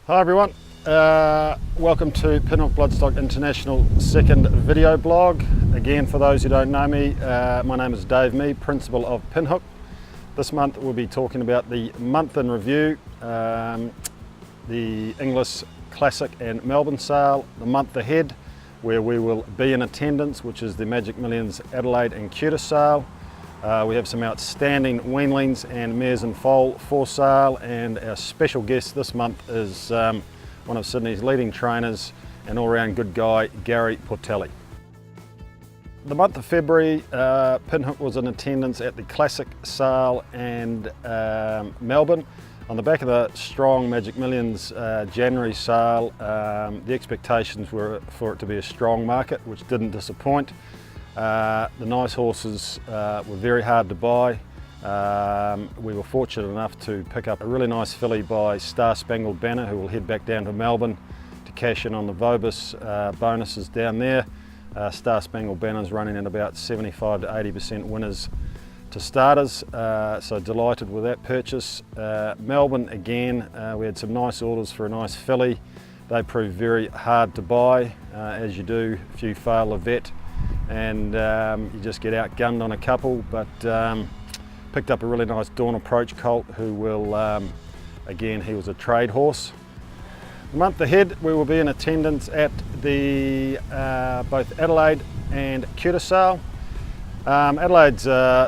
Hi everyone, welcome to Pinhook Bloodstock International second video blog. Again, for those who don't know me, my name is Dave Mee, Principal of Pinhook. This month we'll be talking about the month in review, the Inglis Classic and Melbourne sale, the month ahead where we will be in attendance, which is the Magic Millions Adelaide and QTIS sale. We have some outstanding Weanlings and mares and foal for sale, and our special guest this month is one of Sydney's leading trainers and all-round good guy, Gary Portelli. The month of February, Pinhook was in attendance at the Classic sale and Melbourne. On the back of the strong Magic Millions January sale, the expectations were for it to be a strong market, which didn't disappoint. The nice horses were very hard to buy. We were fortunate enough to pick up a really nice filly by Star Spangled Banner, who will head back down to Melbourne to cash in on the Vobis bonuses down there. Star Spangled Banner is running at about 75 to 80% winners to starters, so delighted with that purchase. Melbourne again, we had some nice orders for a nice filly. They proved very hard to buy, as you do. A few fail a vet, and you just get outgunned on a couple, but picked up a really nice Dawn Approach colt who will, again, he was a trade horse. The month ahead we will be in attendance at the both Adelaide and QTIS sale. Adelaide's,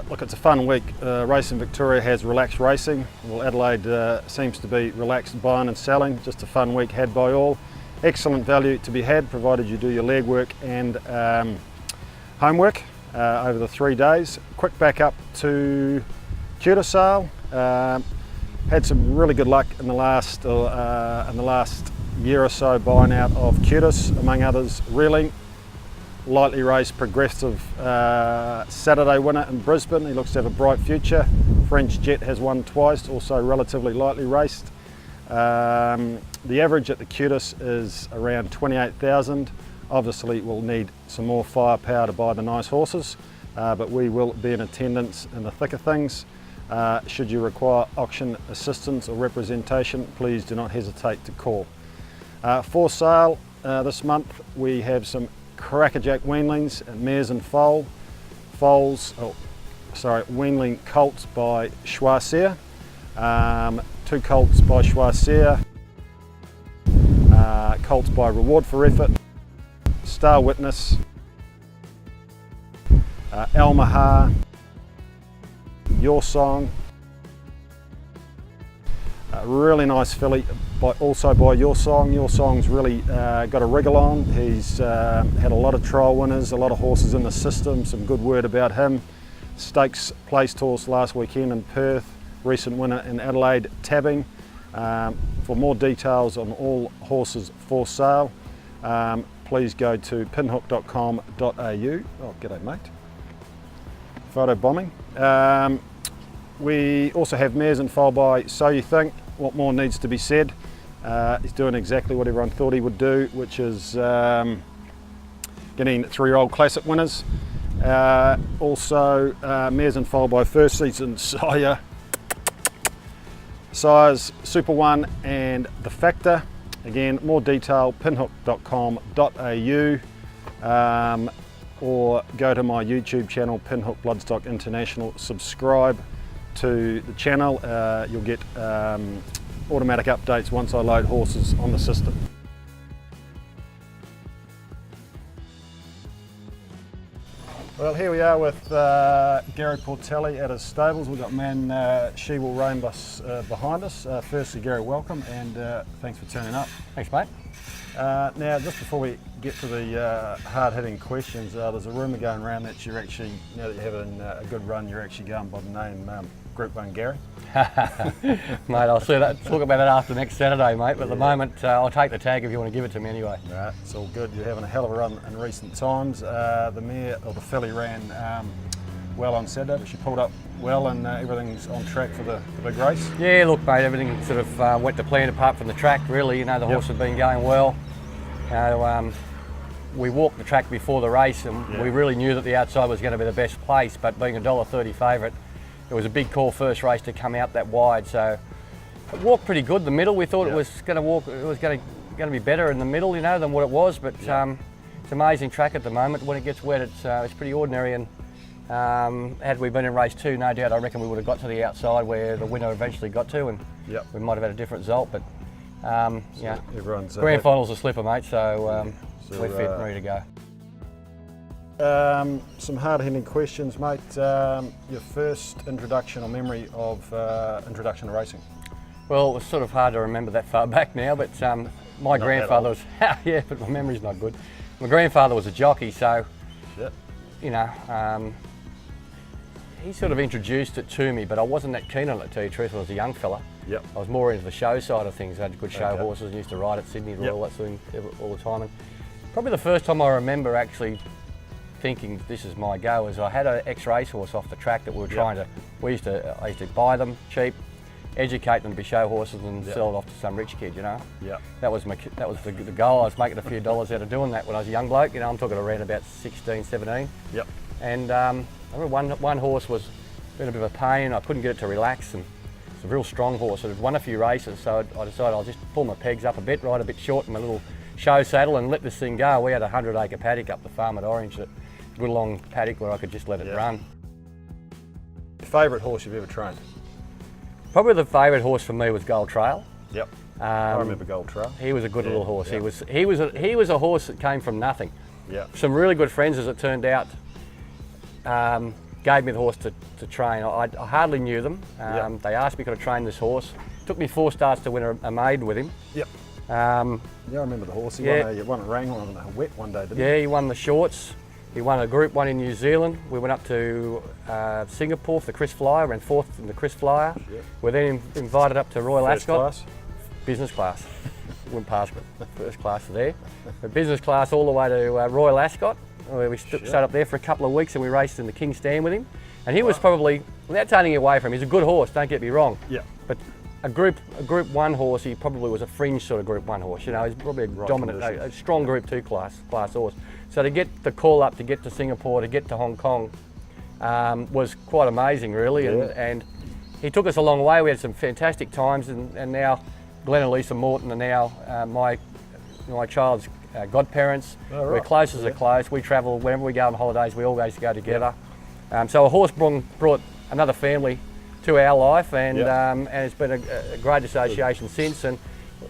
look, it's a fun week. Racing Victoria has relaxed racing. Well, Adelaide seems to be relaxed buying and selling. Just a fun week had by all. Excellent value to be had, provided you do your legwork and homework over the 3 days. Quick back up to QTIS sale. Had some really good luck in the last year or so buying out of QTIS, among others Yearling, lightly raced progressive Saturday winner in Brisbane. He looks to have a bright future. French Jet has won twice, also relatively lightly raced. The average at the QTIS is around 28,000. Obviously we'll need some more firepower to buy the nice horses, but we will be in attendance in the thick of things. Should you require auction assistance or representation, please do not hesitate to call. For sale this month we have some crackerjack Weanlings and mares and Weanling colts by Choisir, 2 colts by Choisir, colts by Reward for Effort, Star Witness, Maher, Your Song, really nice filly also by Your Song. Your Song's really got a wriggle on. He's had a lot of trial winners, a lot of horses in the system, some good word about him. Stakes placed horse last weekend in Perth, recent winner in Adelaide tabbing. For more details on all horses for sale, please go to pinhook.com.au. Oh, g'day mate. Photo bombing. We also have mares and foal by So You Think. What more needs to be said? He's doing exactly what everyone thought he would do, which is getting 3-year-old classic winners. Also mares and foal by First Season Sire, Sires, Super One and The Factor. Again, more detail, pinhook.com.au, or go to my YouTube channel, Pinhook Bloodstock International. Subscribe to the channel. You'll get automatic updates once I load horses on the system. Well, here we are with Gary Portelli at his stables. We've got man She Will Reign Bus behind us. Firstly, Gary, welcome, and thanks for turning up. Thanks, mate. Now, just before we get to the hard-hitting questions, there's a rumour going around that you're actually, now that you're having a good run, you're actually going by the name Group 1 Gary. Mate, I'll talk about that after next Saturday, mate, but at the moment I'll take the tag if you want to give it to me anyway. Right, it's all good. You're having a hell of a run in recent times. The mare, or the filly, ran well on Saturday, but she pulled up well and everything's on track for the big race. Yeah, look mate, everything sort of went to plan apart from the track really. You know, the horse had been going well. We walked the track before the race and we really knew that the outside was going to be the best place, but being a $1.30 favourite, it was a big call first race to come out that wide, so It walked pretty good. The middle, we thought Yeah. it was going to walk. It was going to be better in the middle, you know, than what it was. But it's an amazing track at the moment. When it gets wet, it's pretty ordinary. And had we been in race 2, no doubt, I reckon we would have got to the outside where the winner eventually got to, and we might have had a different result. But yeah, Everyone's grand final's a slipper, mate. So, we're fit and ready to go. Some hard-hitting questions, mate. Your first introduction or memory of introduction to racing? Well, it was sort of hard to remember that far back now, but my grandfather was, yeah, but my memory's not good. My grandfather was a jockey, so, you know, he sort of introduced it to me, but I wasn't that keen on it, to tell you the truth. I was a young fella. Yep. I was more into the show side of things. I had good show horses and used to ride at Sydney Royal, that sort of thing, all the time. And probably the first time I remember actually thinking this is my go is I had an ex-racehorse off the track that we were trying to, I used to buy them cheap, educate them to be show horses and sell it off to some rich kid, you know. Yeah. That was the goal. I was making a few dollars out of doing that when I was a young bloke, you know. I'm talking around about 16, 17. Yep. And I remember one horse was a bit of a pain. I couldn't get it to relax, and it's a real strong horse. It had won a few races, so I decided I'll just pull my pegs up a bit, ride a bit short in my little show saddle and let this thing go. We had a 100-acre paddock up the farm at Orange, a good long paddock where I could just let it run. Favourite horse you've ever trained? Probably the favourite horse for me was Gold Trail. Yep. I remember Gold Trail. He was a good little horse. Yeah. He was a horse that came from nothing. Yeah. Some really good friends, as it turned out, gave me the horse to train. I hardly knew them. They asked me could I train this horse. Took me 4 starts to win a maiden with him. Yep. Yeah, I remember the horse. He won a Wrangler on a wet one day, didn't he? Yeah, he won the shorts. He won a Group 1 in New Zealand. We went up to Singapore for the Chris Flyer, ran 4th in the Chris Flyer. Yep. We're then invited up to Royal First Ascot. Class? Business class. Went past first class there. But business class all the way to Royal Ascot, where we sat up there for a couple of weeks and we raced in the King's Stand with him. And he was probably, without taking away from him, he's a good horse, don't get me wrong. Yeah. But a Group 1 horse, he probably was a fringe sort of Group 1 horse. You know, he's probably a dominant, a strong Group 2 class horse. So to get the call up, to get to Singapore, to get to Hong Kong, was quite amazing, really. Yeah. And he took us a long way. We had some fantastic times, and now Glenn and Lisa Morton are now my child's godparents. Oh, right. We're close as a close. We travel whenever we go on holidays. We always go together. So a horse brought another family to our life, and it's been a great association since,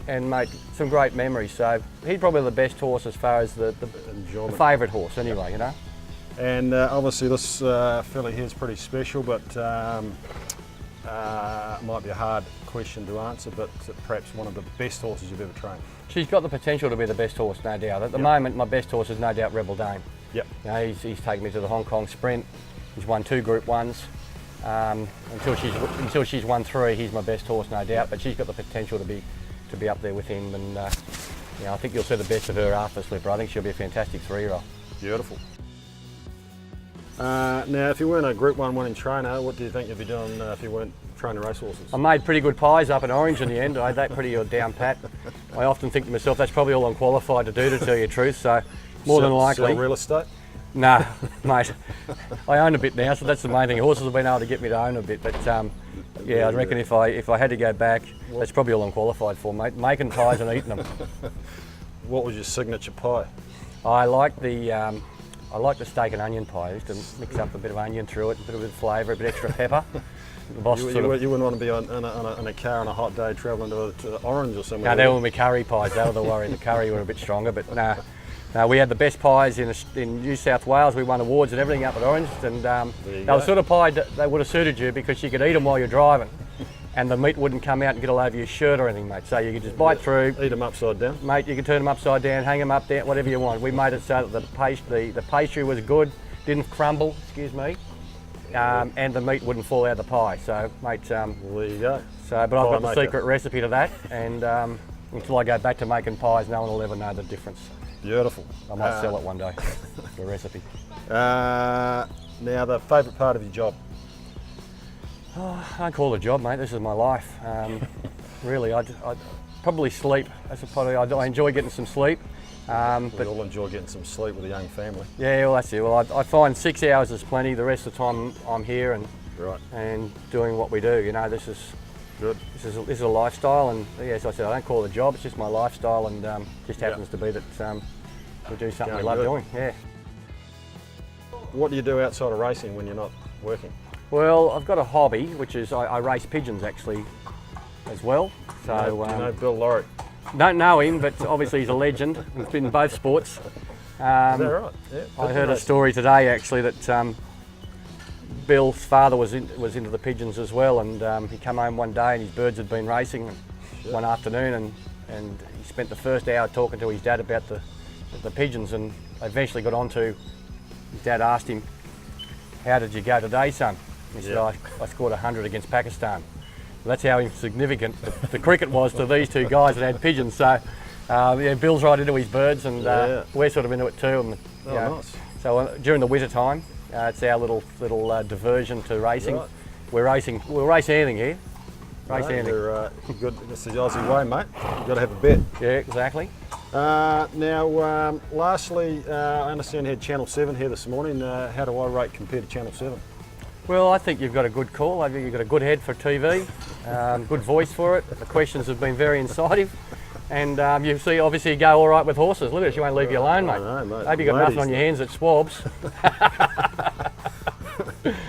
and made some great memories. So he's probably the best horse as far as the favourite horse, anyway. You know. And obviously this filly here is pretty special, but might be a hard question to answer, but perhaps one of the best horses you've ever trained. She's got the potential to be the best horse, no doubt. At the moment, my best horse is no doubt Rebel Dame. Yep. You know, he's taken me to the Hong Kong Sprint. He's won 2 Group 1s. Until she's won 3, he's my best horse, no doubt. But she's got the potential to be up there with him, and you know, I think you'll see the best of her after Slipper. I think she'll be a fantastic 3-year-old. Beautiful. Now, if you weren't a Group 1 winning trainer, what do you think you'd be doing if you weren't training racehorses? I made pretty good pies up in Orange in the end. I had that pretty down pat. I often think to myself, that's probably all I'm qualified to do, to tell you the truth. So, more than likely. Sell real estate? No, mate. I own a bit now, so that's the main thing. Horses have been able to get me to own a bit, but yeah, I reckon if I had to go back, that's probably all I'm qualified for, mate. Making pies and eating them. What was your signature pie? I like the steak and onion pie. I used to mix up a bit of onion through it, a bit of flavour, a bit extra pepper. The boss you wouldn't want to be in a car on a hot day travelling to Orange or somewhere? No, they were my curry pies. They were the worry. The curry were a bit stronger, but no. We had the best pies in New South Wales. We won awards and everything up at Orange, and they were sort of pie that they would have suited you because you could eat them while you're driving, and the meat wouldn't come out and get all over your shirt or anything, mate. So you could just bite through. Eat them upside down? Mate, you could turn them upside down, hang them up, down, whatever you want. We made it so that the pastry was good, didn't crumble, excuse me, and the meat wouldn't fall out of the pie. So, mate, well, there you go. So, but I've got the secret recipe to that, and until I go back to making pies, no one will ever know the difference. Beautiful. I might sell it one day, the recipe. Now, the favourite part of your job? Oh, I don't call it a job, mate. This is my life. Really, I'd probably sleep. I enjoy getting some sleep. We all enjoy getting some sleep with a young family. Yeah, well, that's it. Well, I find 6 hours is plenty. The rest of the time I'm here and doing what we do. You know, this is Good. This is a lifestyle, and as I said, I don't call it a job. It's just my lifestyle, and just happens to be that we do something we love doing. Yeah. What do you do outside of racing when you're not working? Well, I've got a hobby, which is I race pigeons actually, as well. So Do you know Bill Laurie? don't know him, but obviously he's a legend. He's been in both sports. Is that right? Yeah. I heard a story today actually that Bill's father was into the pigeons as well, and he came home one day and his birds had been racing one afternoon, and he spent the first hour talking to his dad about the pigeons, and eventually got on to, his dad asked him, "How did you go today, son?" He said, I scored 100 against Pakistan. And that's how insignificant the cricket was to these two guys that had pigeons. So Bill's right into his birds, and we're sort of into it too. And, Nice. So during the winter time, it's our little diversion to racing. Right. We'll race anything here. Race anything. You're good. This is the Aussie way, mate. You've got to have a bet. Yeah, exactly. Now, lastly, I understand you had Channel 7 here this morning. How do I rate compared to Channel 7? Well, I think you've got a good call. I think you've got a good head for TV, good voice for it. The questions have been very incisive, and you see, obviously, you go all right with horses. Look at it, she won't leave you alone, mate. I know, mate. Hope you got nothing on your hands that swabs.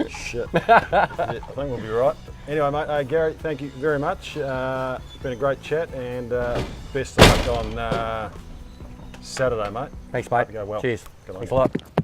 Shit. Yeah, I think we'll be right. Anyway, mate, Gary, thank you very much. It's been a great chat, and best of luck on Saturday, mate. Thanks, mate. Hope you go well. Cheers. Good on Thanks you. a lot.